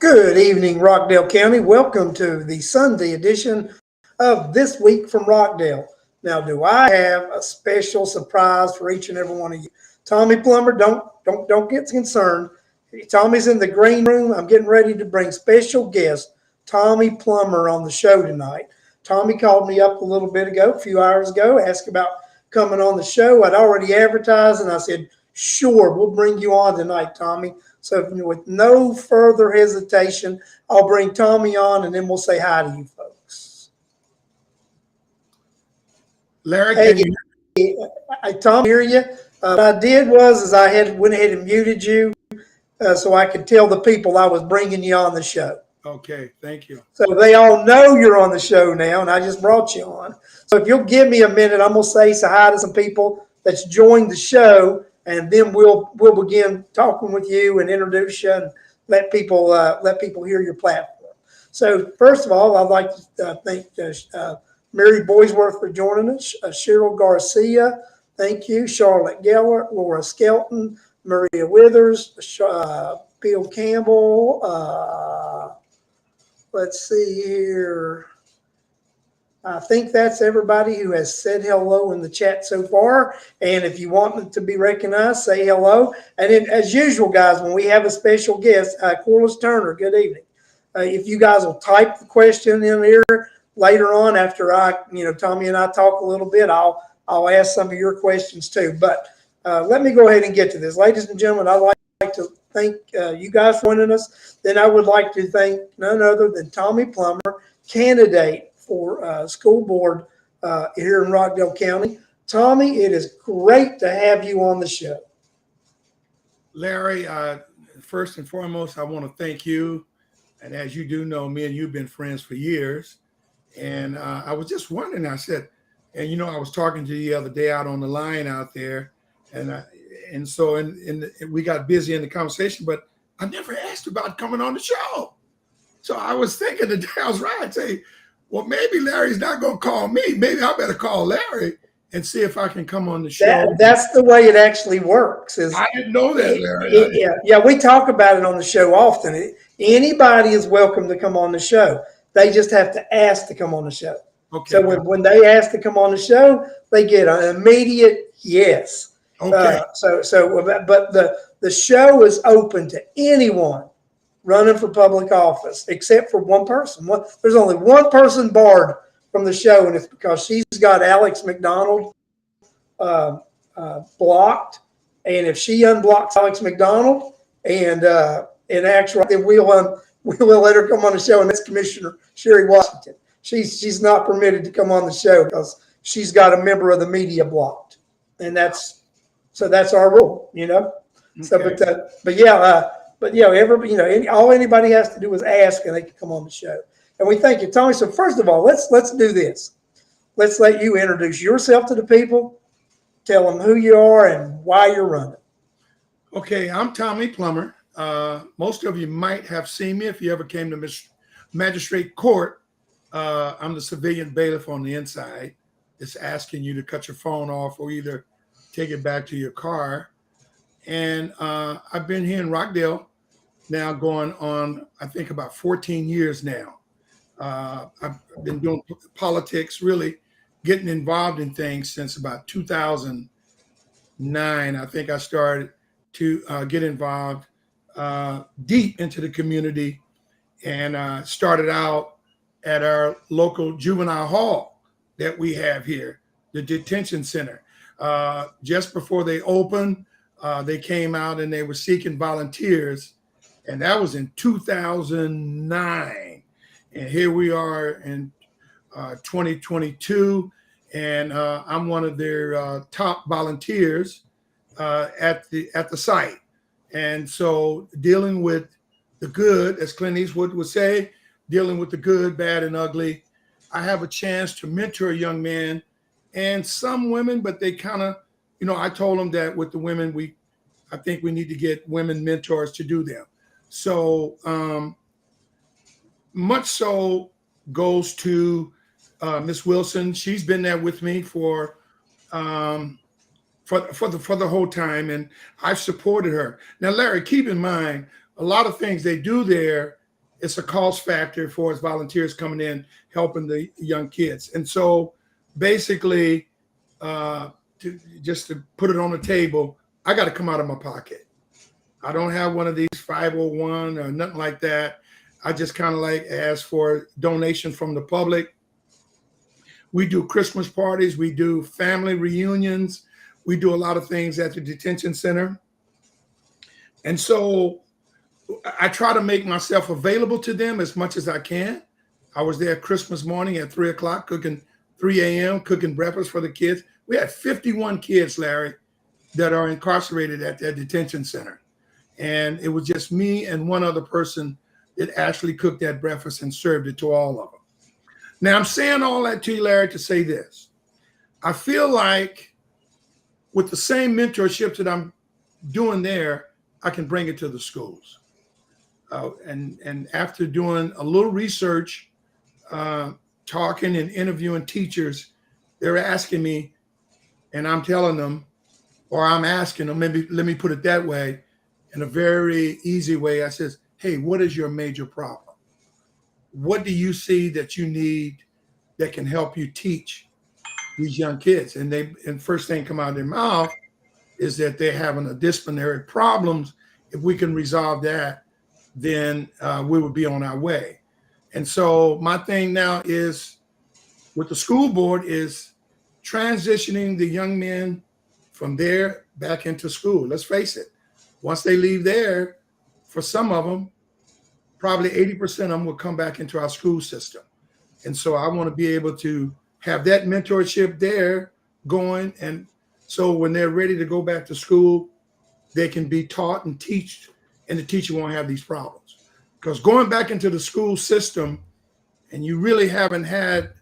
Good evening, Rockdale County. Welcome to the Sunday edition of This Week from Rockdale. Now, do I have a special surprise for each and every one of you? Tommy Plummer, don't get concerned. Tommy's in the green room. I'm getting ready to bring special guest Tommy Plummer on the show tonight. Tommy called me up a few hours ago, asked about coming on the show. I'd already advertised, and I said, sure, we'll bring you on tonight, Tommy. So with no further hesitation, I'll bring Tommy on, and then we'll say hi to you folks. Larry, hey, can you? Tom, hear you? What I did was I went ahead and muted you so I could tell the people I was bringing you on the show. Okay, thank you. So they all know you're on the show now, and I just brought you on. So if you'll give me a minute, I'm going to say hi to some people that's joined the show, and then we'll begin talking with you and introduce you and let people hear your platform. So first of all, I'd like to thank Mary Boysworth for joining us, Cheryl Garcia, thank you, Charlotte Geller, Laura Skelton, Maria Withers, Bill Campbell. Let's see here. I think that's everybody who has said hello in the chat so far. And if you want to be recognized, say hello. And then, as usual, guys, when we have a special guest, Corliss Turner, good evening. If you guys will type the question in here later on after Tommy and I talk a little bit, I'll ask some of your questions too. But let me go ahead and get to this. Ladies and gentlemen, I'd like to thank you guys for joining us. Then I would like to thank none other than Tommy Plummer, candidate for school board here in Rockdale County. Tommy, it is great to have you on the show. Larry, first and foremost, I want to thank you. And as you do know, me and you've been friends for years. And I was just wondering, I said, and I was talking to you the other day out on the line out there. And so we got busy in the conversation, but I never asked about coming on the show. So I was thinking the day I was right, I'd say, well, maybe Larry's not going to call me. Maybe I better call Larry and see if I can come on the show. That's the way it actually works. I didn't know that, Larry. Yeah, we talk about it on the show often. Anybody is welcome to come on the show. They just have to ask to come on the show. Okay. So when they ask to come on the show, they get an immediate yes. Okay. But the show is open to anyone running for public office, except for one person. There's only one person barred from the show, and it's because she's got Alex McDonald blocked. And if she unblocks Alex McDonald, and in actual, then we'll let her come on the show, and that's Commissioner Sherry Washington. She's not permitted to come on the show because she's got a member of the media blocked, and that's our rule, Okay. So, all anybody has to do is ask, and they can come on the show. And we thank you, Tommy. So first of all, let's do this. Let's let you introduce yourself to the people, tell them who you are and why you're running. Okay, I'm Tommy Plummer. Most of you might have seen me if you ever came to magistrate court. I'm the civilian bailiff on the inside. It's asking you to cut your phone off or either take it back to your car. And I've been here in Rockdale now going on, I think, about 14 years now. I've been doing politics, really getting involved in things since about 2009. I think I started to get involved deep into the community and started out at our local juvenile hall that we have here, the detention center. Just before they opened, they came out and they were seeking volunteers, and that was in 2009. And here we are in 2022, and I'm one of their top volunteers at the site. And so dealing with the good, as Clint Eastwood would say, dealing with the good, bad, and ugly, I have a chance to mentor young men and some women, but they kind of, I told them that with the women, I think we need to get women mentors to do them. So much so goes to Miss Wilson. She's been there with me for the whole time, and I've supported her. Now, Larry, keep in mind, a lot of things they do there it's a cost factor for us volunteers coming in, helping the young kids. And so basically, just to put it on the table, I got to come out of my pocket. I don't have one of these 501 or nothing like that. I just kind of like ask for donation from the public. We do Christmas parties. We do family reunions. We do a lot of things at the detention center. And so I try to make myself available to them as much as I can. I was there Christmas morning at 3 o'clock, cooking 3 a.m., cooking breakfast for the kids. We had 51 kids, Larry, that are incarcerated at that detention center. And it was just me and one other person that actually cooked that breakfast and served it to all of them. Now, I'm saying all that to you, Larry, to say this. I feel like with the same mentorship that I'm doing there, I can bring it to the schools. And after doing a little research, talking and interviewing teachers, they're asking me, and I'm telling them, or I'm asking them, maybe let me put it that way, in a very easy way. I says, hey, what is your major problem? What do you see that you need that can help you teach these young kids? And first thing come out of their mouth is that they're having a disciplinary problems. If we can resolve that, then we would be on our way. And so my thing now is with the school board is transitioning the young men from there back into school. Let's face it. Once they leave there, for some of them, probably 80% of them will come back into our school system. And so I want to be able to have that mentorship there going. And so when they're ready to go back to school, they can be taught and teach, and the teacher won't have these problems. Because going back into the school system and you really haven't had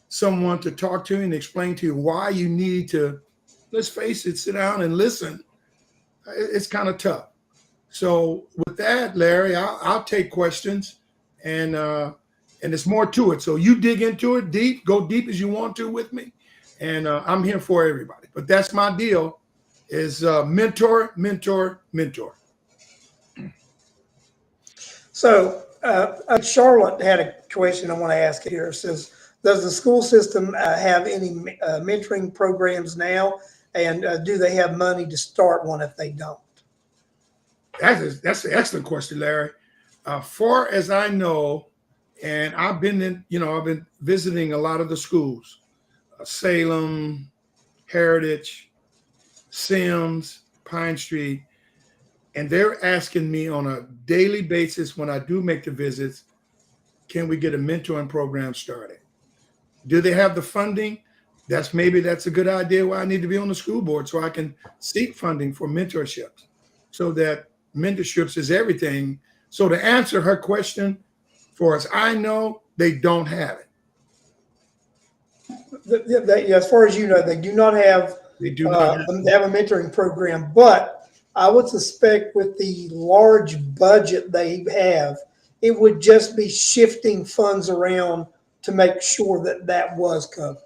someone to talk to and explain to you why you need to, let's face it, sit down and listen, it's kind of tough. So with that, Larry, I'll take questions, and there's more to it. So you dig into it deep, go deep as you want to with me, and I'm here for everybody. But that's my deal: is mentor, mentor, mentor. So Charlotte had a question I want to ask here. It says, does the school system have any mentoring programs now, and do they have money to start one if they don't? That's an excellent question, Larry. Far as I know, and I've been visiting a lot of the schools, Salem, Heritage, Sims, Pine Street, and they're asking me on a daily basis when I do make the visits, can we get a mentoring program started? Do they have the funding? Maybe that's a good idea why I need to be on the school board so I can seek funding for mentorships, so that mentorships is everything. So to answer her question, for as I know, they don't have it. As far as you know, they do not have. They do not have they have a mentoring program, but I would suspect with the large budget they have, it would just be shifting funds around to make sure that that was covered.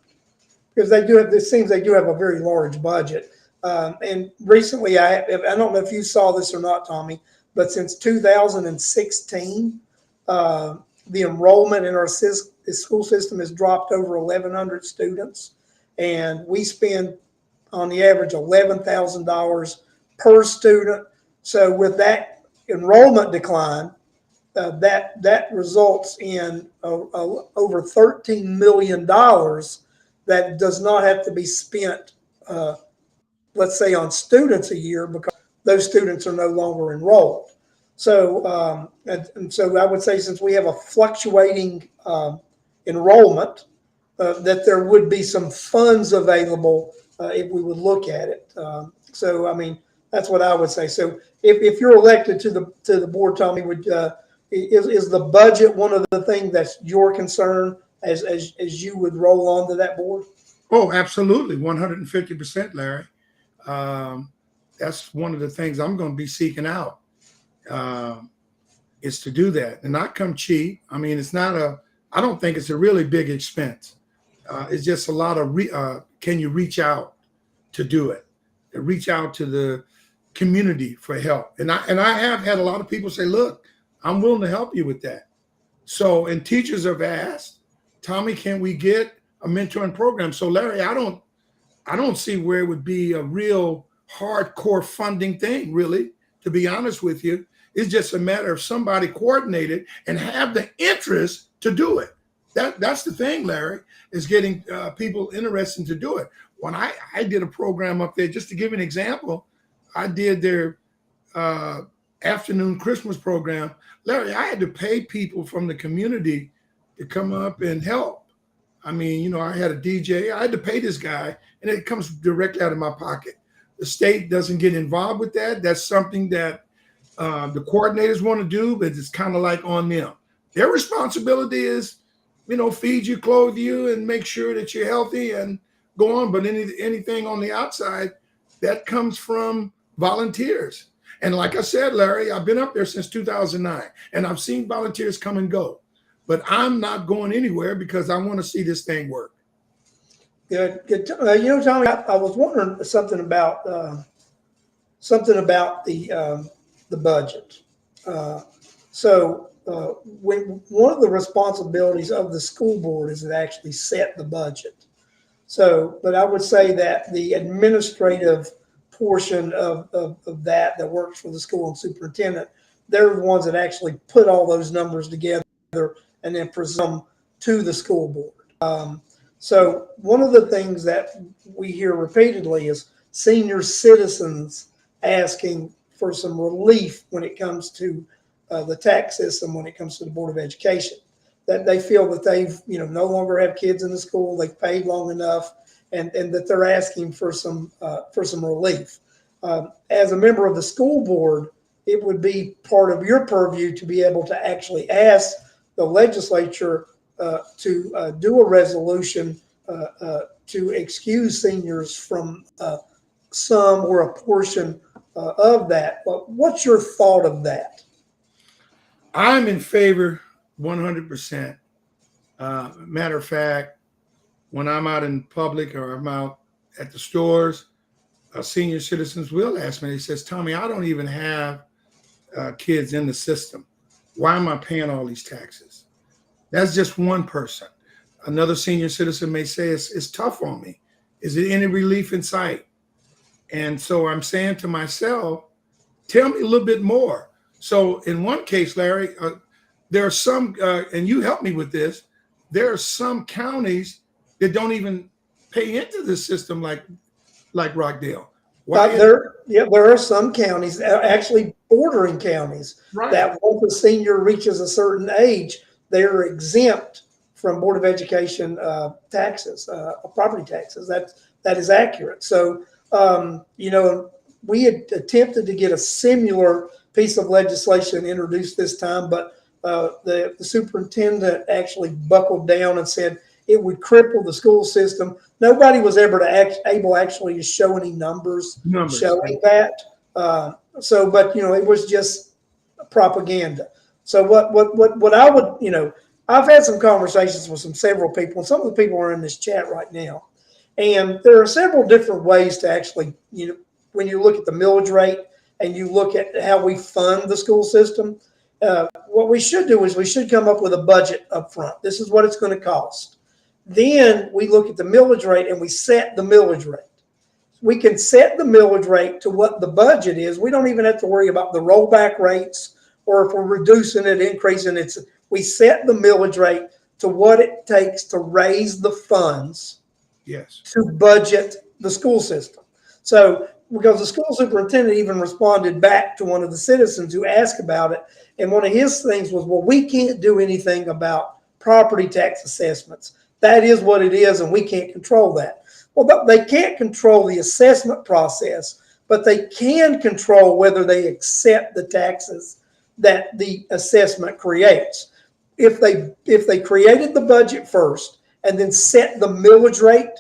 Because they do have, it seems they do have a very large budget. And recently, I don't know if you saw this or not, Tommy, but since 2016, the enrollment in our school system has dropped over 1,100 students. And we spend, on the average, $11,000 per student. So with that enrollment decline, that results in over $13 million that does not have to be spent, let's say, on students a year, because those students are no longer enrolled. So, and so I would say, since we have a fluctuating enrollment, that there would be some funds available if we would look at it. So, I mean, that's what I would say. So, if you're elected to the board, Tommy, is the budget one of the things that's your concern as you would roll onto that board? Oh, absolutely, 150%, Larry. That's one of the things I'm going to be seeking out, is to do that, and not come cheap. I mean, I don't think it's a really big expense. It's just a lot of can you reach out to do it, and reach out to the community for help. And I have had a lot of people say, look, I'm willing to help you with that. So, and teachers have asked, Tommy, can we get a mentoring program? So, Larry, I don't see where it would be a real hardcore funding thing, really, to be honest with you. It's just a matter of somebody coordinated and have the interest to do it. That's the thing, Larry, is getting people interested to do it. When I did a program up there, just to give you an example, I did their afternoon Christmas program. Larry, I had to pay people from the community to come up and help. I mean, you know, I had a DJ. I had to pay this guy, and it comes directly out of my pocket. The state doesn't get involved with that. That's something that the coordinators want to do, but it's kind of like on them. Their responsibility is, you know, feed you, clothe you, and make sure that you're healthy and go on. But anything on the outside, that comes from volunteers. And like I said, Larry, I've been up there since 2009, and I've seen volunteers come and go. But I'm not going anywhere because I want to see this thing work. Good. You know, Tommy, I was wondering something about the budget. When one of the responsibilities of the school board is to actually set the budget. So, but I would say that the administrative portion of that works for the school and superintendent, they're the ones that actually put all those numbers together and then present them to the school board. So one of the things that we hear repeatedly is senior citizens asking for some relief when it comes to the tax system, when it comes to the Board of Education, that they feel that they've, you know, no longer have kids in the school, they've paid long enough, and that they're asking for some relief. As a member of the school board, it would be part of your purview to be able to actually ask the legislature to do a resolution to excuse seniors from some or a portion of that. But what's your thought of that? I'm in favor 100%. Matter of fact, when I'm out in public or I'm out at the stores, senior citizens will ask me, he says, Tommy, I don't even have kids in the system. Why am I paying all these taxes? That's just one person. Another senior citizen may say, it's tough on me. Is there any relief in sight? And so I'm saying to myself, tell me a little bit more. So in one case, Larry, there are some, and you help me with this, there are some counties that don't even pay into the system like Rockdale. There are some counties, actually bordering counties, right, that once a senior reaches a certain age, they're exempt from Board of Education taxes, property taxes. That is accurate. So, you know, we had attempted to get a similar piece of legislation introduced this time, but the superintendent actually buckled down and said it would cripple the school system. Nobody was ever able actually to show any numbers showing that. But you know, it was just propaganda. So what I would, you know, I've had some conversations with several people, and some of the people are in this chat right now. And there are several different ways to actually, you know, when you look at the millage rate and you look at how we fund the school system, what we should do is we should come up with a budget up front. This is what it's going to cost. Then we look at the millage rate and we set the millage rate. We can set the millage rate to what the budget is. We don't even have to worry about the rollback rates or if we're reducing it, increasing it. We set the millage rate to what it takes to raise the funds to budget the school system. So because the school superintendent even responded back to one of the citizens who asked about it, and one of his things was, well, we can't do anything about property tax assessments. That is what it is, and we can't control that. Well, they can't control the assessment process, but they can control whether they accept the taxes that the assessment creates. If they created the budget first and then set the millage rate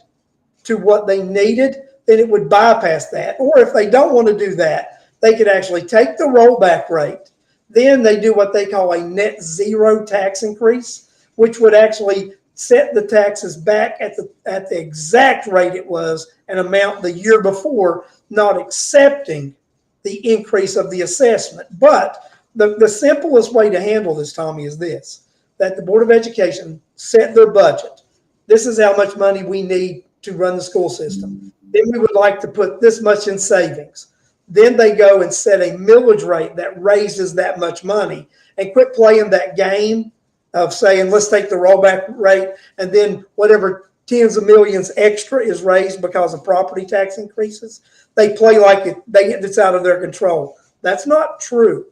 to what they needed, then it would bypass that. Or if they don't want to do that, they could actually take the rollback rate. Then they do what they call a net zero tax increase, which would actually set the taxes back at the exact rate it was and amount the year before, not accepting the increase of the assessment. But the simplest way to handle this, Tommy, is this. that the Board of Education set their budget. This is how much money we need to run the school system. Then we would like to put this much in savings. Then they go and set a millage rate that raises that much money, and quit playing that game of saying, let's take the rollback rate and then whatever tens of millions extra is raised because of property tax increases. They play like it's out of their control. That's not true.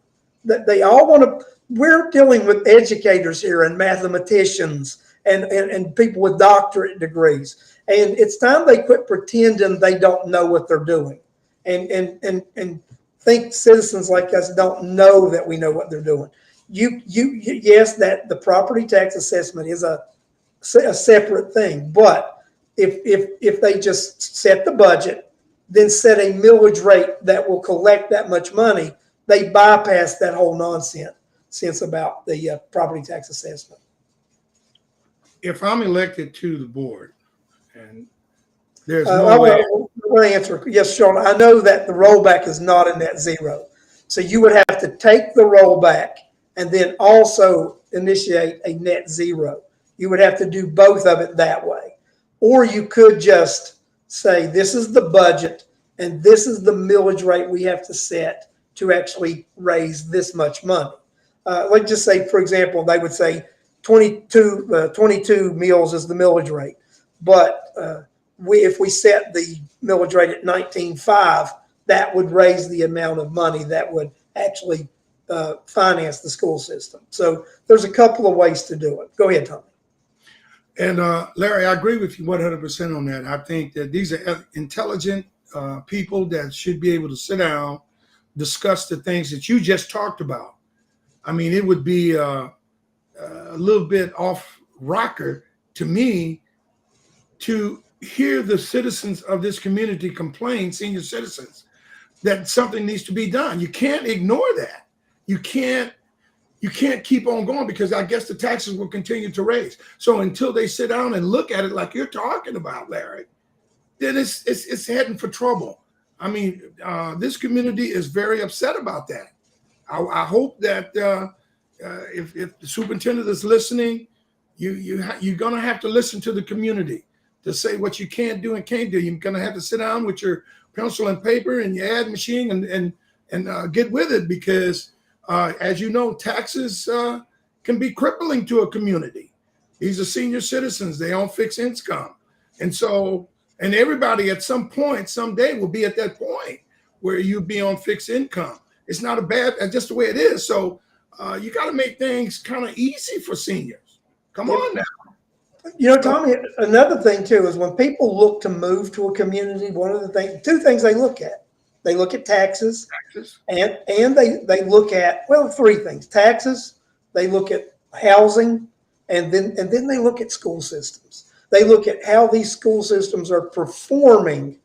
That they all want to. We're dealing with educators here and mathematicians and people with doctorate degrees. And it's time they quit pretending they don't know what they're doing and think citizens like us don't know that we know what they're doing. Yes, that the property tax assessment is a separate thing, but if they just set the budget, then set a millage rate that will collect that much money, they bypass that whole nonsense about the property tax assessment. If I'm elected to the board, and there's no way. I'm going to answer. Yes, Sean, I know that the rollback is not a net zero. So you would have to take the rollback and then also initiate a net zero. You would have to do both of it that way. Or you could just say, this is the budget and this is the millage rate we have to set to actually raise this much money. Let's just say, for example, they would say 22 mills is the millage rate. But if we set the millage rate at 19.5, that would raise the amount of money that would actually finance the school system. So there's a couple of ways to do it. Go ahead, Tommy. And Larry, I agree with you 100% on that. I think that these are intelligent people that should be able to sit down, discuss the things that you just talked about. I mean, it would be a little bit off rocker to me to hear the citizens of this community complain, senior citizens, that something needs to be done. You can't ignore that. You can't keep on going, because I guess the taxes will continue to raise. So until they sit down and look at it like you're talking about, Larry, then it's heading for trouble. I mean, this community is very upset about that. I hope that if the superintendent is listening, you're going to have to listen to the community to say what you can't do and can't do. You're going to have to sit down with your pencil and paper and your ad machine and get with it, because as you know, taxes can be crippling to a community. These are senior citizens. They own fixed income. And so, and everybody at some point, someday will be at that point where you be on fixed income. It's not a bad, that's just the way it is. So you got to make things kind of easy for seniors. Come on now. You know, Tommy, another thing too is when people look to move to a community, two things they look at. They look at taxes. and they look at, well, three things: taxes, they look at housing, and then they look at school systems. They look at how these school systems are performing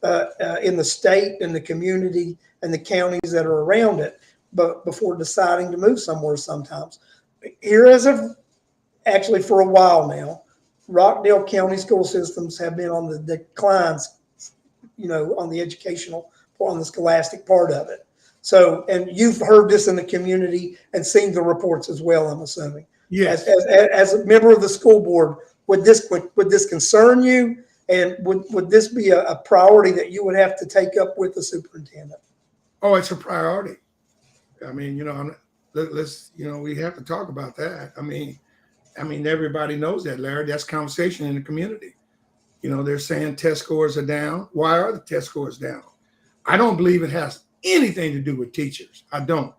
in the state and the community and the counties that are around it, but before deciding to move somewhere. Sometimes here, actually for a while now, Rockdale County school systems have been on the declines, on the scholastic part of it. So, and you've heard this in the community and seen the reports as well, I'm assuming. Yes. As a member of the school board, would this concern you? And would this be a priority that you would have to take up with the superintendent? Oh, it's a priority. I mean, let's we have to talk about that. I mean, everybody knows that, Larry. That's conversation in the community. They're saying test scores are down. Why are the test scores down? I don't believe it has anything to do with teachers. I don't.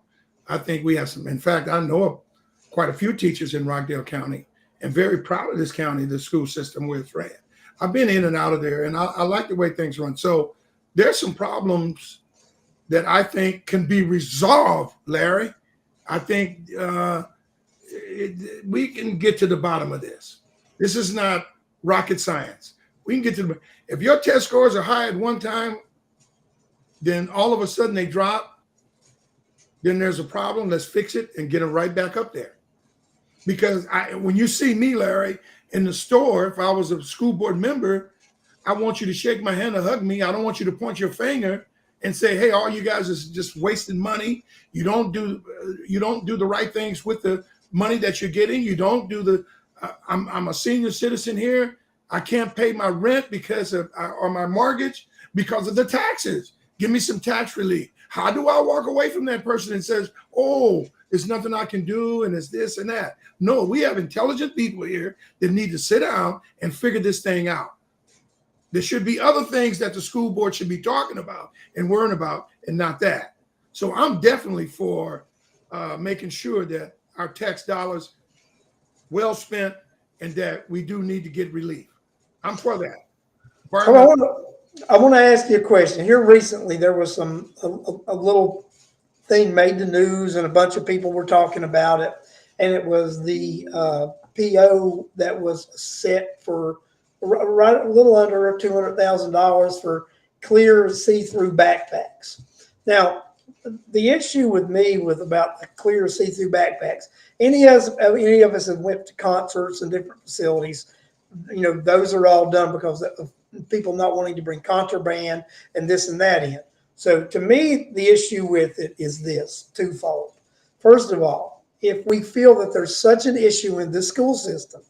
I think we have some. In fact, I know quite a few teachers in Rockdale County, and very proud of this county, the school system where it's ran. I've been in and out of there, and I like the way things run. So there's some problems that I think can be resolved, Larry. I think we can get to the bottom of this. This is not rocket science. We can get to if your test scores are high at one time, then all of a sudden they drop, then there's a problem. Let's fix it and get them right back up there. Because when you see me, Larry, in the store, if I was a school board member, I want you to shake my hand and hug me. I don't want you to point your finger and say, hey, all you guys is just wasting money. You don't do the right things with the money that you're getting. You don't do the, I'm a senior citizen here. I can't pay my rent because of, or my mortgage because of the taxes. Give me some tax relief. How do I walk away from that person and says, oh, there's nothing I can do and it's this and that? No, we have intelligent people here that need to sit down and figure this thing out. There should be other things that the school board should be talking about and worrying about, and not that. So I'm definitely for making sure that our tax dollars well spent and that we do need to get relief. I'm for that. So I want to ask you a question. Here recently, there was a little thing made the news, and a bunch of people were talking about it. And it was the PO that was set for right a little under $200,000 for clear see-through backpacks. Now, the issue with me about the clear see-through backpacks, any of us have went to concerts and different facilities. You know, those are all done because of people not wanting to bring contraband and this and that in. So to me, the issue with it is this twofold. First of all, if we feel that there's such an issue in this school system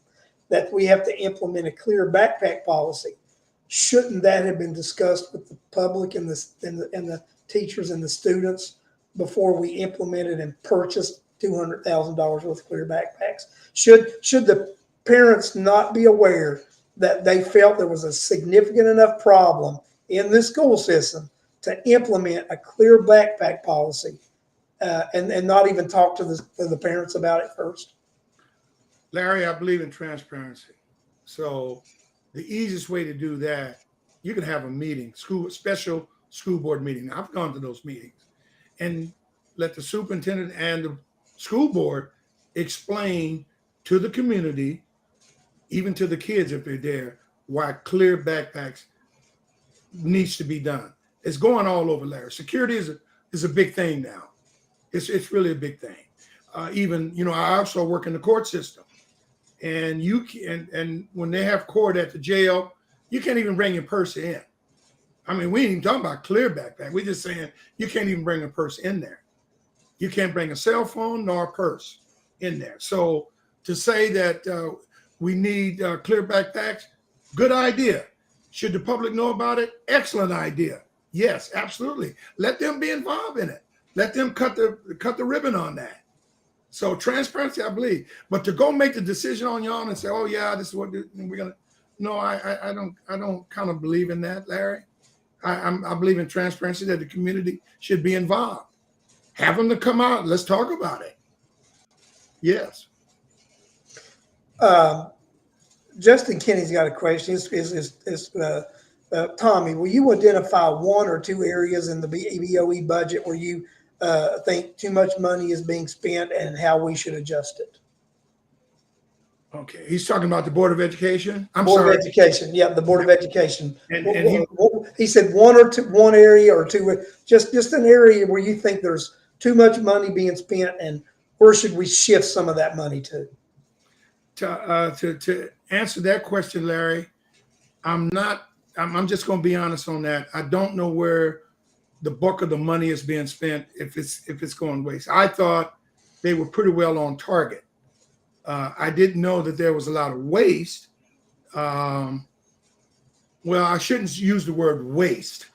that we have to implement a clear backpack policy, shouldn't that have been discussed with the public and the teachers and the students before we implemented and purchased $200,000 worth of clear backpacks? Should the parents not be aware that they felt there was a significant enough problem in the school system to implement a clear backpack policy and not even talk to the parents about it first? Larry, I believe in transparency. So the easiest way to do that, you can have a meeting, special school board meeting. I've gone to those meetings, and let the superintendent and the school board explain to the community, even to the kids if they're there, why clear backpacks needs to be done. It's going all over, Larry. Security is a big thing now. It's really a big thing. Even, you know, I also work in the court system, and and when they have court at the jail, you can't even bring your purse in. I mean, we ain't even talking about clear backpack. We're just saying you can't even bring a purse in there. You can't bring a cell phone nor a purse in there. So to say that we need clear backpacks, good idea. Should the public know about it? Excellent idea. Yes, absolutely. Let them be involved in it. Let them cut the ribbon on that. So transparency, I believe. But to go make the decision on your own and say, "Oh yeah, this is what we're gonna," no, I don't kind of believe in that, Larry. I believe in transparency, that the community should be involved. Have them to come out. Let's talk about it. Yes. Justin Kenny's got a question. Tommy, will you identify one or two areas in the BOE budget where you think too much money is being spent and how we should adjust it? Okay, he's talking about the Board of Education. Board of Education, yeah, the Board of Education. And he said one area or two, just an area where you think there's too much money being spent, and where should we shift some of that money to? To answer that question, Larry, I'm just going to be honest on that. I don't know where the bulk of the money is being spent, if it's going waste. I thought they were pretty well on target. I didn't know that there was a lot of waste. Well, I shouldn't use the word waste.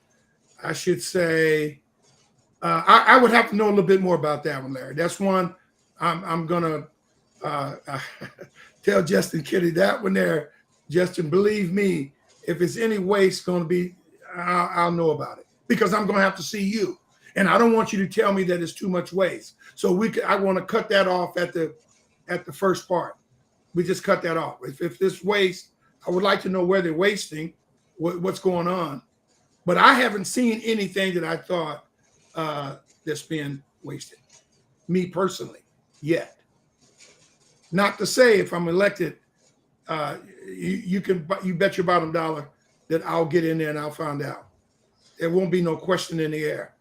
I should say I would have to know a little bit more about that one, Larry. That's one I'm gonna tell Justin Kitty that one there. Justin, believe me, if it's any waste going to be, I'll know about it, because I'm going to have to see you, and I don't want you to tell me that it's too much waste. So I want to cut that off at the first part. We just cut that off. If this waste, I would like to know where they're wasting, what's going on. But I haven't seen anything that I thought that's being wasted, me personally, yet. Not to say if I'm elected, you bet your bottom dollar that I'll get in there and I'll find out. There won't be no question in the air.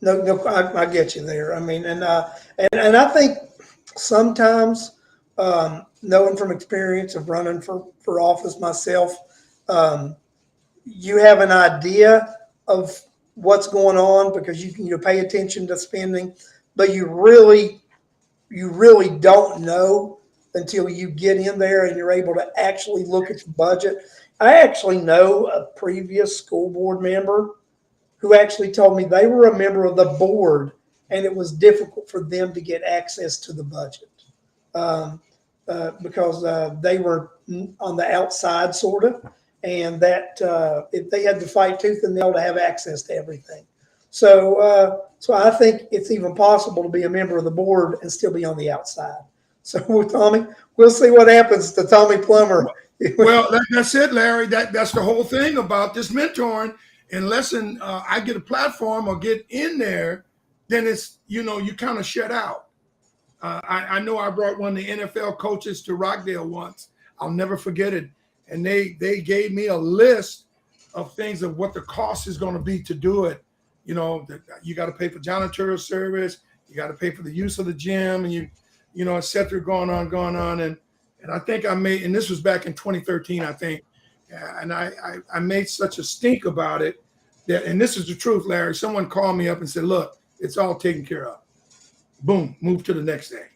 No, I get you there. I mean, and I think sometimes, knowing from experience of running for office myself, you have an idea of what's going on because you pay attention to spending, but you really you really don't know until you get in there and you're able to actually look at the budget. I actually know a previous school board member who actually told me they were a member of the board and it was difficult for them to get access to the budget. Um, because they were on the outside, sort of, and that if they had to fight tooth and nail to have access to everything. So I think it's even possible to be a member of the board and still be on the outside. So, Tommy, we'll see what happens to Tommy Plummer. Well, that's it, Larry. That's the whole thing about this mentoring. Unless I get a platform or get in there, then it's, you kind of shut out. I know I brought one of the NFL coaches to Rockdale once. I'll never forget it. And they gave me a list of things of what the cost is going to be to do it. You got to pay for janitorial service. You got to pay for the use of the gym, and et cetera, going on. And I think and this was back in 2013, I think. And I made such a stink about it and this is the truth, Larry. Someone called me up and said, look, it's all taken care of. Boom, move to the next thing.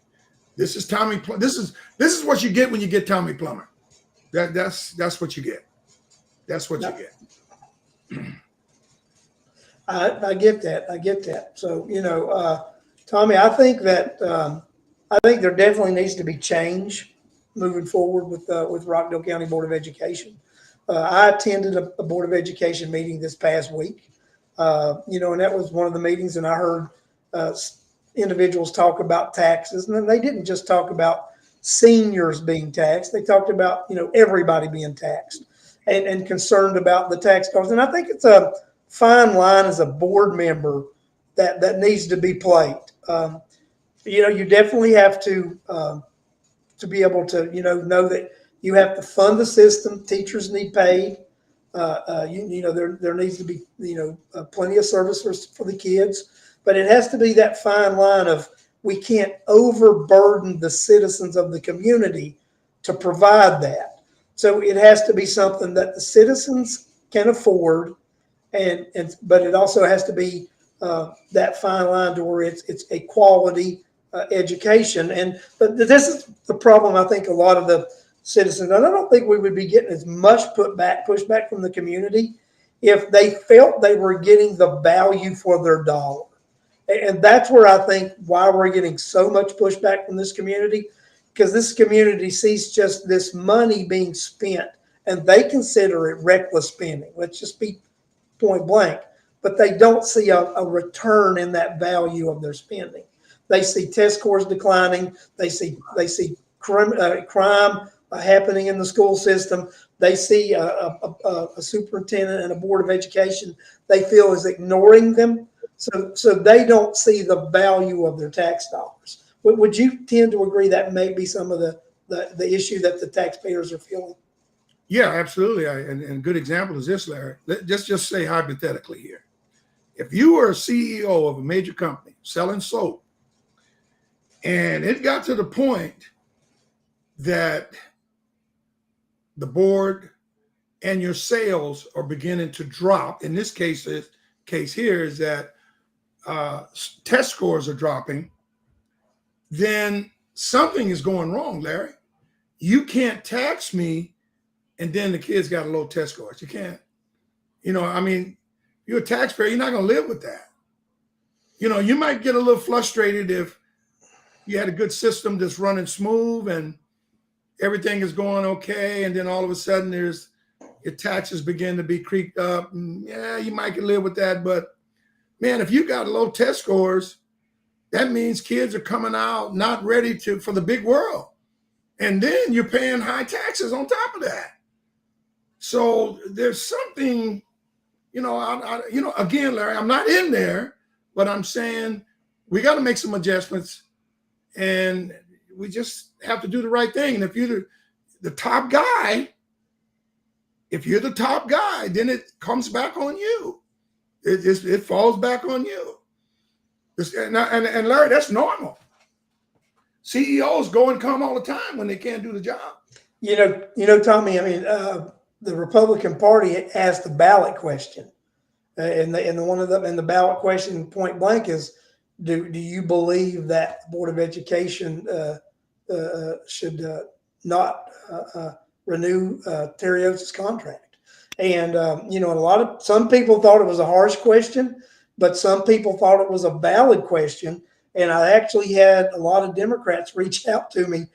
This is Tommy. This is what you get when you get Tommy Plummer. That's what you get. That's what you get. I get that. I get that. So, Tommy, I think that there definitely needs to be change moving forward with Rockdale County Board of Education. I attended a Board of Education meeting this past week, and that was one of the meetings, and I heard individuals talk about taxes, and then they didn't just talk about seniors being taxed. They talked about, everybody being taxed and concerned about the tax costs. And I think it's a fine line as a board member that needs to be played. You definitely have to be able to, know that you have to fund the system. Teachers need paid. There needs to be, plenty of services for the kids, but it has to be that fine line of we can't overburden the citizens of the community to provide that. So it has to be something that the citizens can afford, but it also has to be that fine line to where it's a quality education. But this is the problem. I think a lot of the citizens, and I don't think we would be getting as much pushback from the community if they felt they were getting the value for their dollar. And that's where I think why we're getting so much pushback from this community, because this community sees just this money being spent and they consider it reckless spending. Let's just be point blank. But they don't see a return in that value of their spending. They see test scores declining. They see crime happening in the school system. They see a superintendent and a board of education they feel is ignoring them. So they don't see the value of their tax dollars. Would you tend to agree that may be some of the issue that the taxpayers are feeling? Yeah, absolutely. And a good example is this, Larry. Let's just say hypothetically here. If you were a CEO of a major company selling soap, and it got to the point that the board and your sales are beginning to drop, in this case here is that test scores are dropping, then something is going wrong, Larry. You can't tax me and then the kids got a low test scores. You can't. You're a taxpayer, you're not going to live with that. You might get a little frustrated if you had a good system that's running smooth and everything is going okay, and then all of a sudden your taxes begin to be creeped up. And yeah, you might can live with that, but man, if you got low test scores, that means kids are coming out not ready for the big world. And then you're paying high taxes on top of that. So there's something, again, Larry, I'm not in there, but I'm saying we got to make some adjustments and we just have to do the right thing. And if you're the top guy, then it comes back on you. It falls back on you. And Larry, that's normal. CEOs go and come all the time when they can't do the job. Tommy, the Republican Party asked the ballot question. And the ballot question point blank is, do you believe that the Board of Education should not renew Terry Oates' contract? And some people thought it was a harsh question, but some people thought it was a valid question. And I actually had a lot of Democrats reach out to me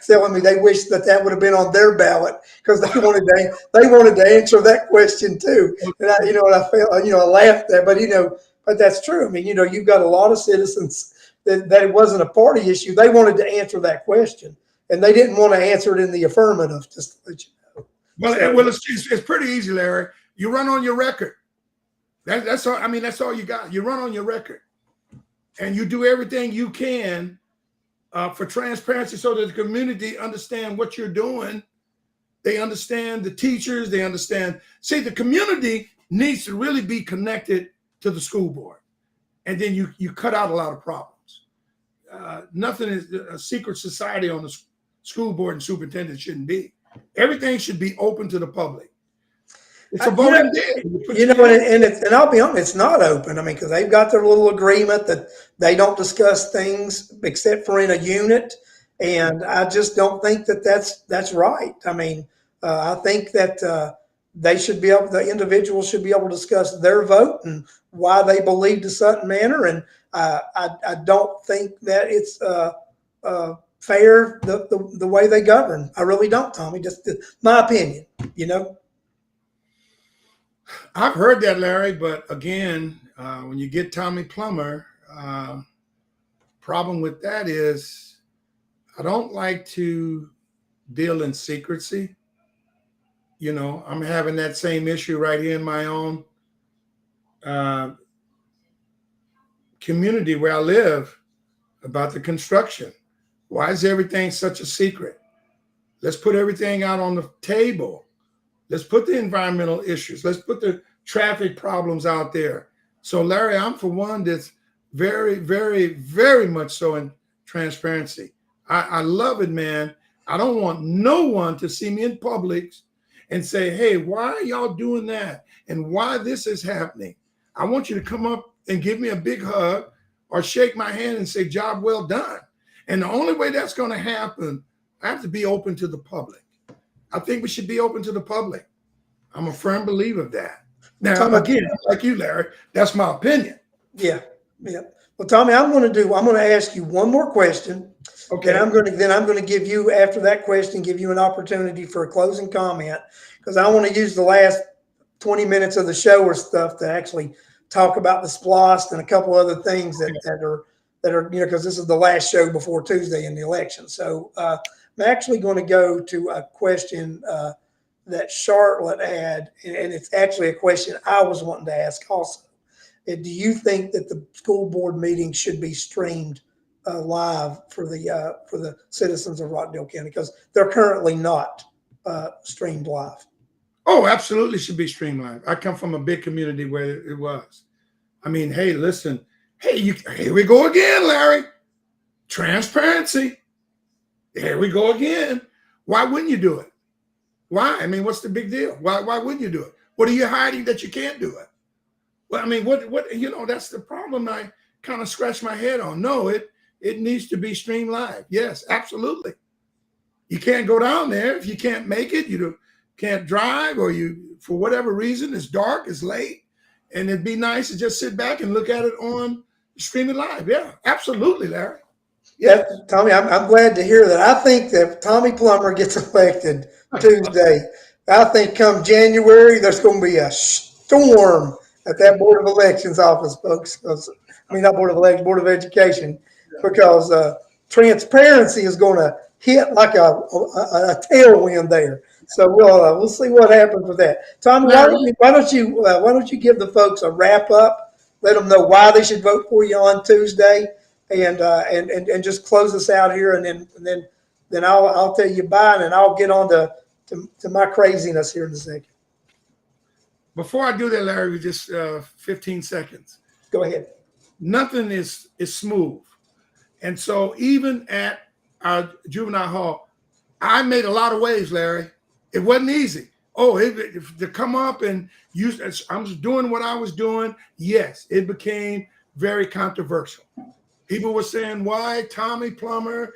telling me they wish that would have been on their ballot because they wanted to answer that question too. And I felt, I laughed at that, but that's true. I mean, you've got a lot of citizens that it wasn't a party issue. They wanted to answer that question, and they didn't want to answer it in the affirmative. Just to let you know. Well, it's pretty easy, Larry. You run on your record. That's all. I mean, that's all you got. You run on your record, and you do everything you can for transparency, so that the community understand what you're doing. They understand the teachers. They understand. See, the community needs to really be connected to the school board, and then you cut out a lot of problems. Nothing is a secret society on the school board and superintendent shouldn't be. Everything should be open to the public. It's a voting day. And I'll be honest, it's not open. I mean, because they've got their little agreement that they don't discuss things except for in a unit, and I just don't think that that's right. I mean, I think that the individuals should be able to discuss their vote and why they believed a certain manner, and I don't think that it's fair the way they govern. I really don't, Tommy. Just my opinion, I've heard that, Larry, but again, when you get Tommy Plummer, problem with that is I don't like to deal in secrecy. I'm having that same issue right here in my own community where I live about the construction. Why is everything such a secret? Let's put everything out on the table. Let's put the environmental issues. Let's put the traffic problems out there. So, Larry, I'm for one that's very, very, very much so in transparency. I love it, man. I don't want no one to see me in public and say, hey, why are y'all doing that? And why this is happening? I want you to come up and give me a big hug or shake my hand and say, job well done. And the only way that's going to happen, I have to be open to the public. I think we should be open to the public. I'm a firm believer of that. Now, again, like you, Larry, that's my opinion. Yeah. Well, Tommy, I'm going to ask you one more question. Okay. And I'm going to give you, after that question, give you an opportunity for a closing comment, because I want to use the last 20 minutes of the show or stuff to actually talk about the SPLOST and a couple other things that are because this is the last show before Tuesday in the election. So I'm actually going to go to a question that Charlotte had, and it's actually a question I was wanting to ask also. Do you think that the school board meeting should be streamed live for the citizens of Rockdale County? Because they're currently not streamed live. Oh, absolutely should be streamed live. I come from a big community where it was. I mean, hey, listen. Hey, here we go again, Larry. Transparency. Here we go again. Why wouldn't you do it? Why? I mean, what's the big deal? Why wouldn't you do it? What are you hiding that you can't do it? Well, I mean, what that's the problem I kind of scratch my head on. No, it needs to be streamed live. Yes, absolutely. You can't go down there if you can't make it. You can't drive, or you, for whatever reason, it's dark, it's late, and it'd be nice to just sit back and look at it on streaming live. Yeah, absolutely, Larry. Yeah, Tommy, I'm glad to hear that. I think that if Tommy Plummer gets elected Tuesday, I think come January, there's going to be a storm at that Board of Elections office, folks. Not Board of Elections, Board of Education, because transparency is going to hit like a tailwind there. So we'll see what happens with that. Tommy, why don't you give the folks a wrap up? Let them know why they should vote for you on Tuesday, and just close us out here, and then I'll tell you bye, and I'll get on to my craziness here in a second. Before I do that, Larry, just 15 seconds. Go ahead. Nothing is smooth. And so even at our juvenile hall, I made a lot of waves, Larry. It wasn't easy. To come up and use, I was doing what I was doing. Yes, it became very controversial. People were saying, why Tommy Plummer?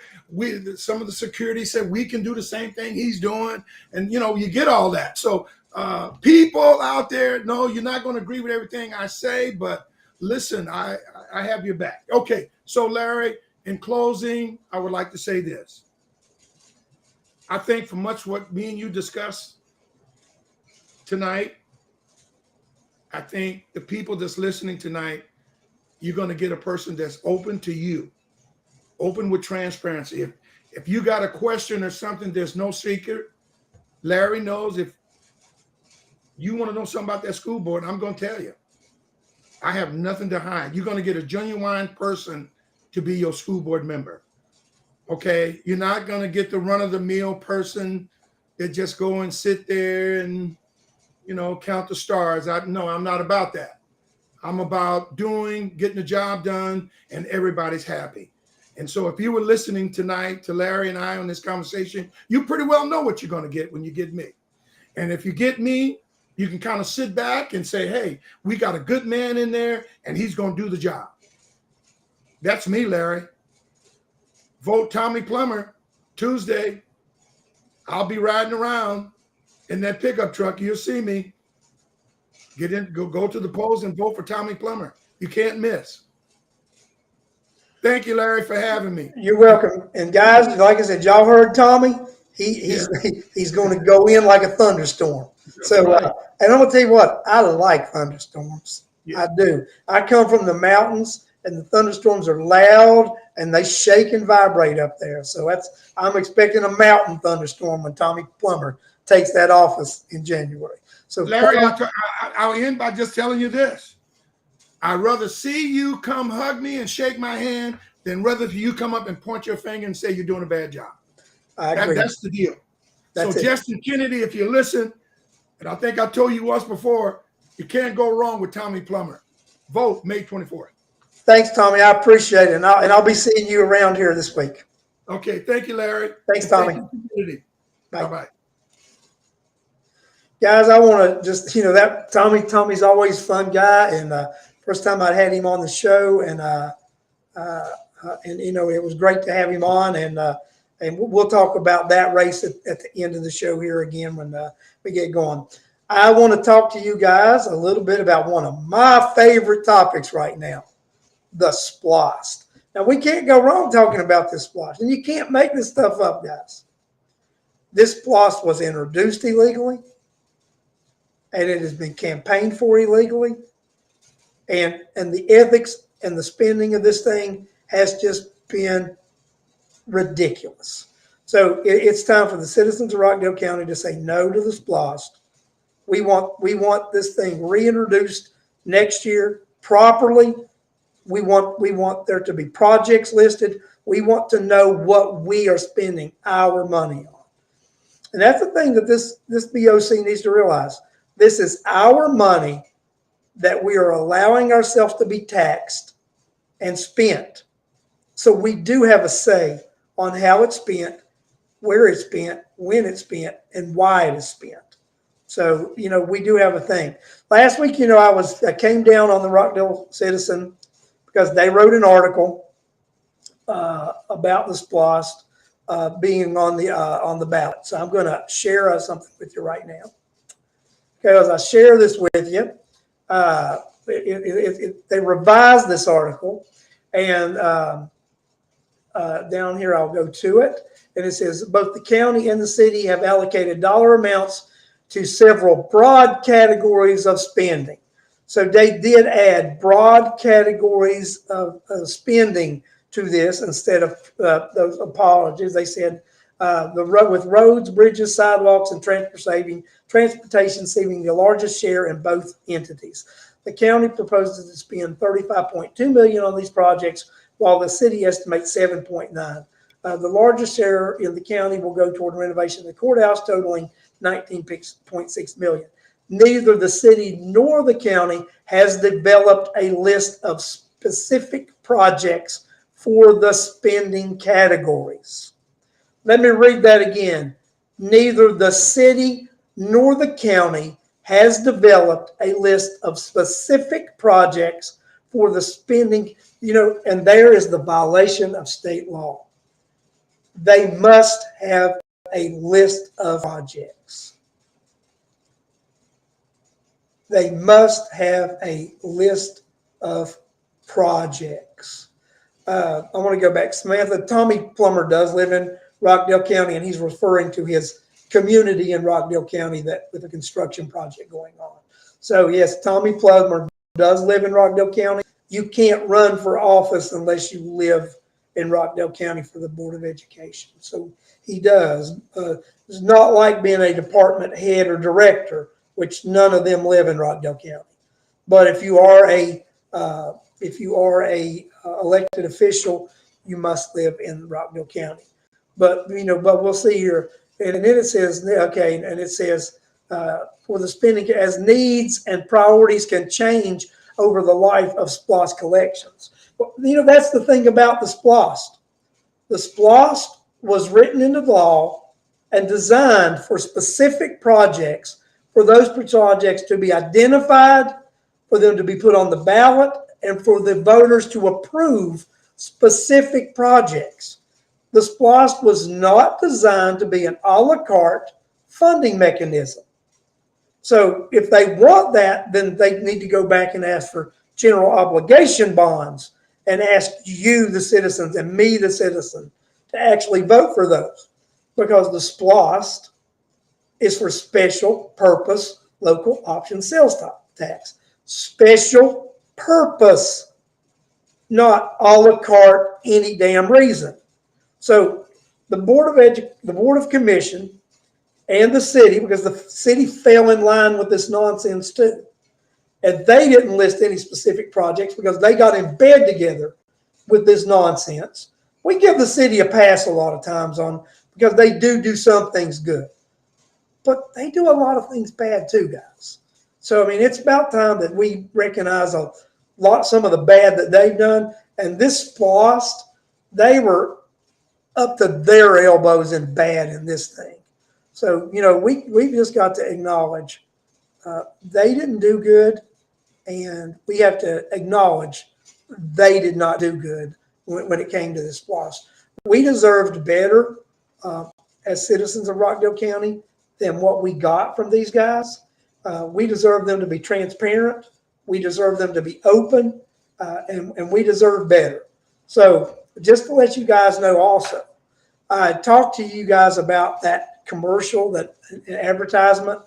Some of the security said we can do the same thing he's doing. And, you get all that. So people out there, no, you're not going to agree with everything I say, but listen, I have your back. Okay, so Larry, in closing, I would like to say this. I think for much what me and you discussed tonight, I think the people that's listening tonight, you're going to get a person that's open to you, open with transparency. If you got a question or something, there's no secret. Larry knows if you want to know something about that school board, I'm going to tell you. I have nothing to hide. You're going to get a genuine person to be your school board member. Okay? You're not going to get the run-of-the-mill person that just go and sit there and, count the stars. No, I'm not about that. I'm about getting the job done, and everybody's happy. And so if you were listening tonight to Larry and I on this conversation, you pretty well know what you're going to get when you get me. And if you get me, you can kind of sit back and say, hey, we got a good man in there, and he's going to do the job. That's me, Larry. Vote Tommy Plummer Tuesday. I'll be riding around in that pickup truck. You'll see me. Get in, go to the polls and vote for Tommy Plummer. You can't miss. Thank you, Larry, for having me. You're welcome. And guys, like I said, y'all heard Tommy. He's going to go in like a thunderstorm. So, right. And I'm going to tell you what, I like thunderstorms. Yeah. I do. I come from the mountains, and the thunderstorms are loud, and they shake and vibrate up there. So I'm expecting a mountain thunderstorm when Tommy Plummer takes that office in January. So, Larry, I'll end by just telling you this. I'd rather see you come hug me and shake my hand than rather you come up and point your finger and say you're doing a bad job. I agree. That's the deal. So Justin Kennedy, if you listen, and I think I told you once before, you can't go wrong with Tommy Plummer. Vote May 24th. Thanks, Tommy. I appreciate it. And I'll be seeing you around here this week. Okay. Thank you, Larry. Thanks, Tommy. Thank you, Bye-bye. Guys, I want to just, that Tommy's always a fun guy. And first time I had him on the show, and it was great to have him on. And we'll talk about that race at the end of the show here again when we get going. I want to talk to you guys a little bit about one of my favorite topics right now, the SPLOST. Now, we can't go wrong talking about this SPLOST, and you can't make this stuff up, guys. This SPLOST was introduced illegally, and it has been campaigned for illegally, and the ethics and the spending of this thing has just been ridiculous. So it's time for the citizens of Rockdale County to say no to the SPLOST. We want this thing reintroduced next year properly. We want there to be projects listed. We want to know what we are spending our money on. And that's the thing that this BOC needs to realize. This is our money that we are allowing ourselves to be taxed and spent. So we do have a say on how it's spent, where it's spent, when it's spent, and why it is spent. So, we do have a thing. Last week, I came down on the Rockdale Citizen because they wrote an article about the SPLOST being on the ballot. So I'm going to share something with you right now. Because I share this with you, they revised this article, and down here I'll go to it, and it says both the county and the city have allocated dollar amounts to several broad categories of spending. So they did add broad categories of spending to this instead of those apologies. They said with roads, bridges, sidewalks, and transportation saving the largest share in both entities. The county proposes to spend $35.2 million on these projects, while the city estimates $7.9 million. The largest share in the county will go toward renovation of the courthouse, totaling $19.6 million. Neither the city nor the county has developed a list of specific projects for the spending categories. Let me read that again. Neither the city nor the county has developed a list of specific projects for the spending, and there is the violation of state law. They must have a list of projects. They must have a list of projects. I want to go back. Samantha, Tommy Plummer does live in Rockdale County, and he's referring to his community in Rockdale County that with a construction project going on. So yes, Tommy Plummer does live in Rockdale County. You can't run for office unless you live in Rockdale County for the Board of Education. So he does. It's not like being a department head or director, which none of them live in Rockdale County. But if you are a elected official, you must live in Rockdale County. But we'll see here, and then it says for the spending as needs and priorities can change over the life of SPLOST collections. Well, that's the thing about the SPLOST. The SPLOST was written into law and designed for specific projects, for those projects to be identified, for them to be put on the ballot, and for the voters to approve specific projects. The SPLOST was not designed to be an a la carte funding mechanism. So if they want that, then they need to go back and ask for general obligation bonds and ask you, the citizens, and me, the citizen, to actually vote for those. Because the SPLOST is for special purpose local option sales tax. Special purpose, not a la carte, any damn reason. So the Board of Commission and the city, because the city fell in line with this nonsense too. And they didn't list any specific projects because they got in bed together with this nonsense. We give the city a pass a lot of times because they do some things good. But they do a lot of things bad too, guys. So, it's about time that we recognize some of the bad that they've done. And this SPLOST, they were up to their elbows in bad in this thing. So, we've just got to acknowledge they didn't do good, and we have to acknowledge they did not do good when it came to this SPLOST. We deserved better as citizens of Rockdale County than what we got from these guys. We deserve them to be transparent. We deserve them to be open, and we deserve better. So just to let you guys know also, I talked to you guys about that commercial, that advertisement,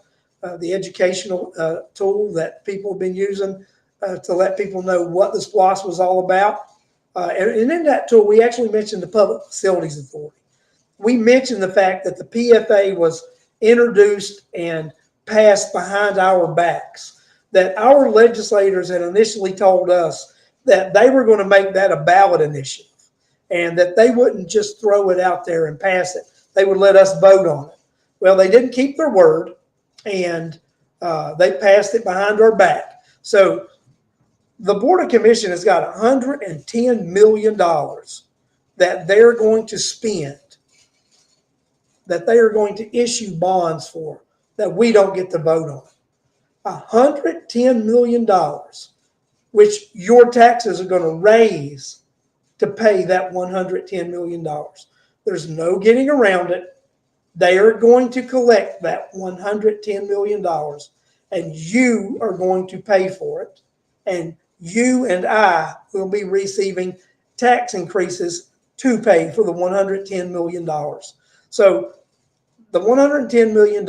the educational tool that people have been using to let people know what the SPLOST was all about. And in that tool, we actually mentioned the Public Facilities Authority. We mentioned the fact that the PFA was introduced and passed behind our backs, that our legislators had initially told us that they were going to make that a ballot initiative and that they wouldn't just throw it out there and pass it. They would let us vote on it. Well, they didn't keep their word, and they passed it behind our back. So the Board of Commission has got $110 million that they're going to spend, that they are going to issue bonds for, that we don't get to vote on. $110 million, which your taxes are going to raise to pay that $110 million. There's no getting around it. They are going to collect that $110 million, and you are going to pay for it. And you and I will be receiving tax increases to pay for the $110 million. So the $110 million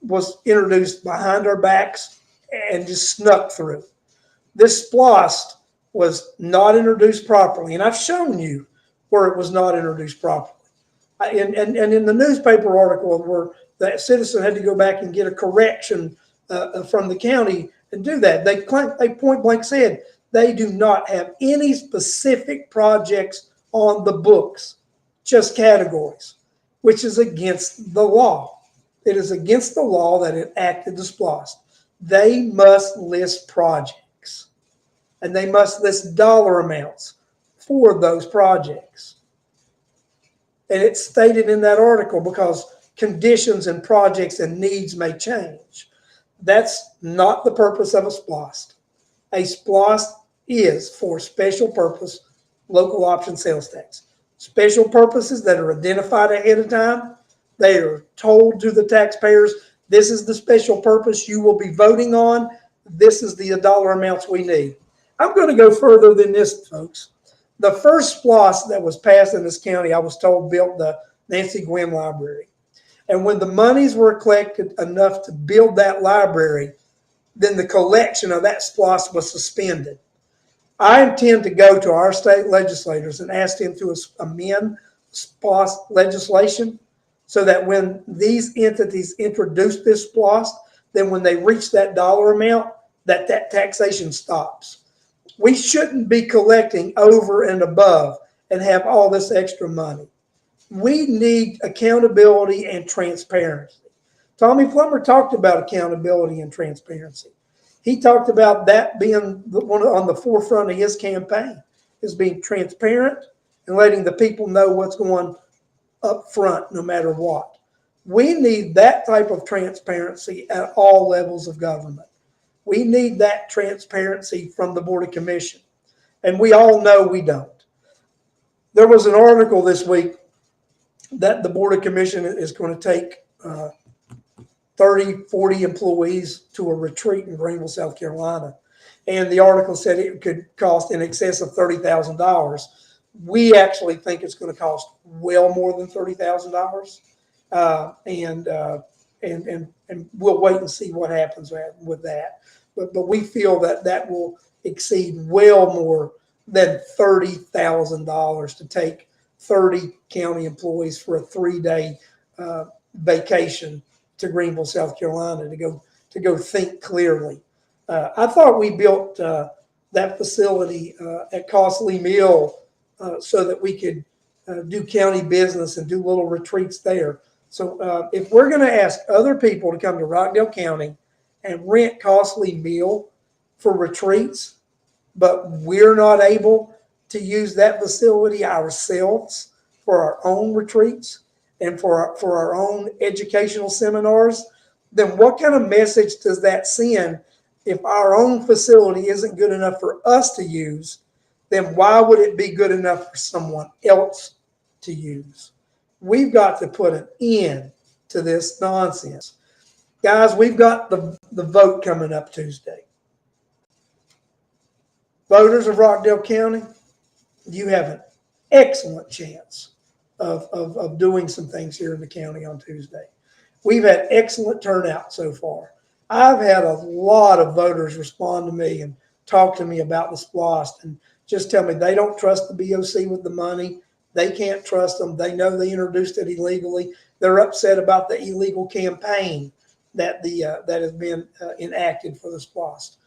was introduced behind our backs and just snuck through. This SPLOST was not introduced properly, and I've shown you where it was not introduced properly. And in the newspaper article where the citizen had to go back and get a correction from the county and do that, they point blank said they do not have any specific projects on the books, just categories, which is against the law. It is against the law that enacted the SPLOST. They must list projects, and they must list dollar amounts for those projects. And it's stated in that article because conditions and projects and needs may change. That's not the purpose of a SPLOST. A SPLOST is for special purpose local option sales tax. Special purposes that are identified ahead of time. They are told to the taxpayers, this is the special purpose you will be voting on. This is the dollar amounts we need. I'm going to go further than this, folks. The first SPLOST that was passed in this county, I was told, built the Nancy Gwynn Library. And when the monies were collected enough to build that library, then the collection of that SPLOST was suspended. I intend to go to our state legislators and ask them to amend SPLOST legislation so that when these entities introduce this SPLOST, then when they reach that dollar amount, that taxation stops. We shouldn't be collecting over and above and have all this extra money. We need accountability and transparency. Tommy Plummer talked about accountability and transparency. He talked about that being one on the forefront of his campaign, is being transparent and letting the people know what's going up front no matter what. We need that type of transparency at all levels of government. We need that transparency from the Board of Commission, and we all know we don't. There was an article this week that the Board of Commission is going to take 30, 40 employees to a retreat in Greenville, South Carolina. And the article said it could cost in excess of $30,000. We actually think it's going to cost well more than $30,000. And we'll wait and see what happens with that. But we feel that will exceed well more than $30,000 to take 30 county employees for a 3-day vacation to Greenville, South Carolina to go think clearly. I thought we built that facility at Costly Mill so that we could do county business and do little retreats there. So if we're going to ask other people to come to Rockdale County and rent Costly Mill for retreats, but we're not able to use that facility ourselves for our own retreats and for our own educational seminars, then what kind of message does that send? If our own facility isn't good enough for us to use, then why would it be good enough for someone else to use? We've got to put an end to this nonsense. Guys, we've got the vote coming up Tuesday. Voters of Rockdale County, you have an excellent chance of doing some things here in the county on Tuesday. We've had excellent turnout so far. I've had a lot of voters respond to me and talk to me about the SPLOST and just tell me they don't trust the BOC with the money. They can't trust them. They know they introduced it illegally. They're upset about the illegal campaign that has been enacted for the SPLOST.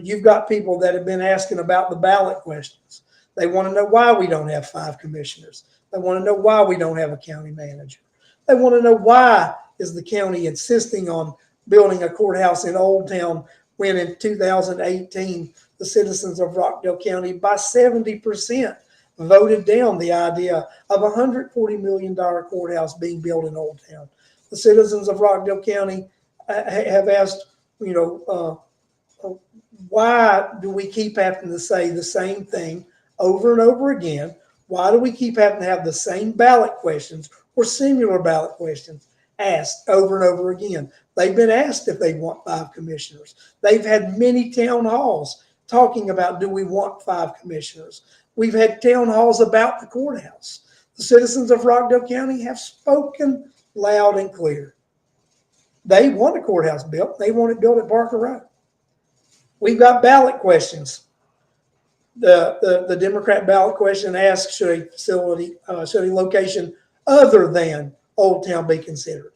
You've got people that have been asking about the ballot questions. They want to know why we don't have 5 commissioners. They want to know why we don't have a county manager. They want to know why is the county insisting on building a courthouse in Old Town when in 2018 the citizens of Rockdale County by 70% voted down the idea of a $140 million courthouse being built in Old Town. The citizens of Rockdale County have asked, why do we keep having to say the same thing over and over again? Why do we keep having to have the same ballot questions or similar ballot questions asked over and over again? They've been asked if they want 5 commissioners. They've had many town halls talking about, do we want 5 commissioners? We've had town halls about the courthouse. The citizens of Rockdale County have spoken loud and clear. They want a courthouse built. They want it built at Barker Road. We've got ballot questions. The Democrat ballot question asks, should a location other than Old Town be considered?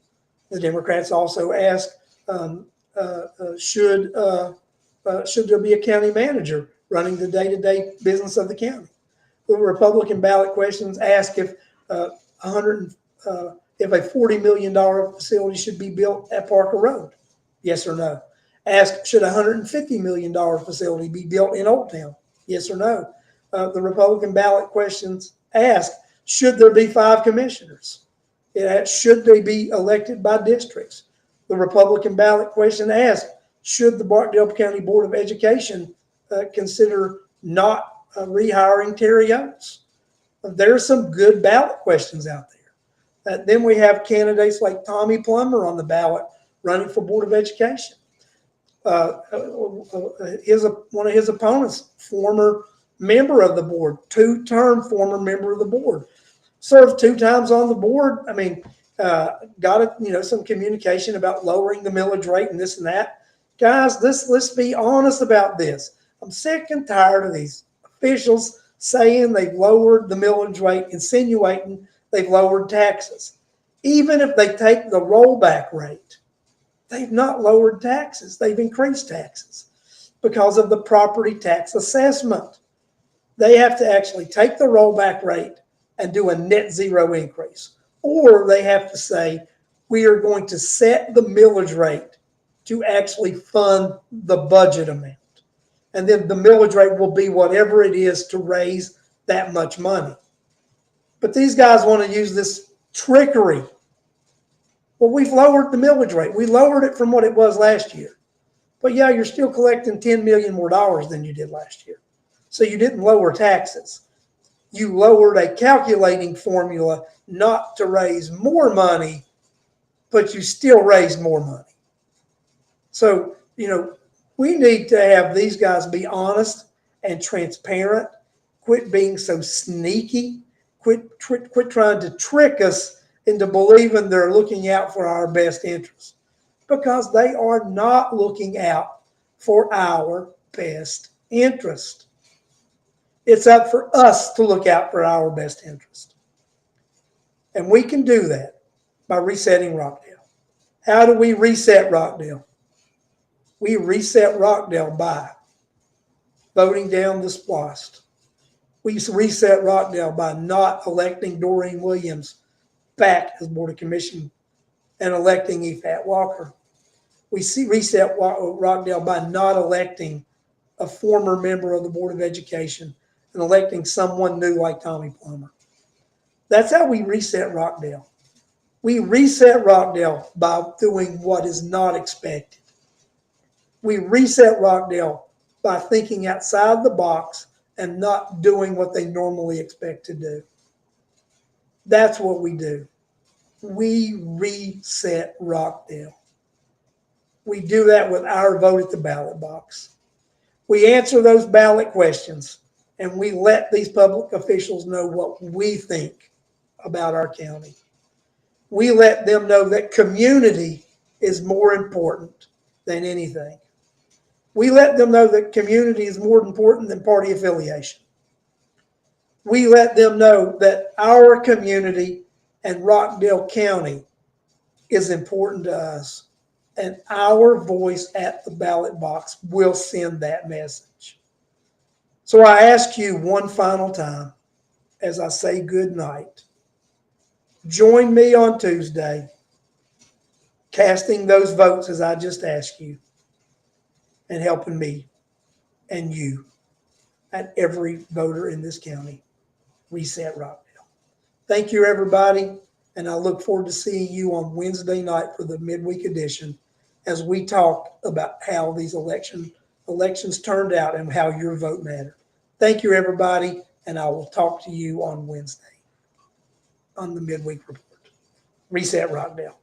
The Democrats also ask, should there be a county manager running the day-to-day business of the county? The Republican ballot questions ask if a $40 million facility should be built at Parker Road, yes or no. Ask, should a $150 million facility be built in Old Town, yes or no. The Republican ballot questions ask, should there be 5 commissioners? Should they be elected by districts? The Republican ballot question asks, should the Barkdale County Board of Education consider not rehiring Terry Oates. There's some good ballot questions out there. Then we have candidates like Tommy Plummer on the ballot running for Board of Education. One of his opponents, former member of the board, two-term former member of the board, served 2 times on the board. I mean, got some communication about lowering the millage rate and this and that. Guys, let's be honest about this. I'm sick and tired of these officials saying they've lowered the millage rate, insinuating they've lowered taxes. Even if they take the rollback rate, they've not lowered taxes. They've increased taxes because of the property tax assessment. They have to actually take the rollback rate and do a net zero increase. Or they have to say, we are going to set the millage rate to actually fund the budget amount. And then the millage rate will be whatever it is to raise that much money. But these guys want to use this trickery. Well, we've lowered the millage rate. We lowered it from what it was last year. But yeah, you're still collecting $10 million more than you did last year. So you didn't lower taxes. You lowered a calculating formula not to raise more money, but you still raised more money. So, we need to have these guys be honest and transparent. Quit being so sneaky. Quit trying to trick us into believing they're looking out for our best interests, because they are not looking out for our best interest. It's up for us to look out for our best interest. And we can do that by resetting Rockdale. How do we reset Rockdale? We reset Rockdale by voting down the SPLOST. We reset Rockdale by not electing Doreen Williams back as Board of Commission and electing Efat Walker. We reset Rockdale by not electing a former member of the Board of Education and electing someone new like Tommy Plummer. That's how we reset Rockdale. We reset Rockdale by doing what is not expected. We reset Rockdale by thinking outside the box and not doing what they normally expect to do. That's what we do. We reset Rockdale. We do that with our vote at the ballot box. We answer those ballot questions, and we let these public officials know what we think about our county. We let them know that community is more important than anything. We let them know that community is more important than party affiliation. We let them know that our community and Rockdale County is important to us, and our voice at the ballot box will send that message. So I ask you one final time as I say good night. Join me on Tuesday, casting those votes as I just asked you, and helping me and you and every voter in this county reset Rockdale. Thank you, everybody, and I look forward to seeing you on Wednesday night for the midweek edition as we talk about how these elections turned out and how your vote mattered. Thank you, everybody, and I will talk to you on Wednesday on the midweek report. Reset Rockdale.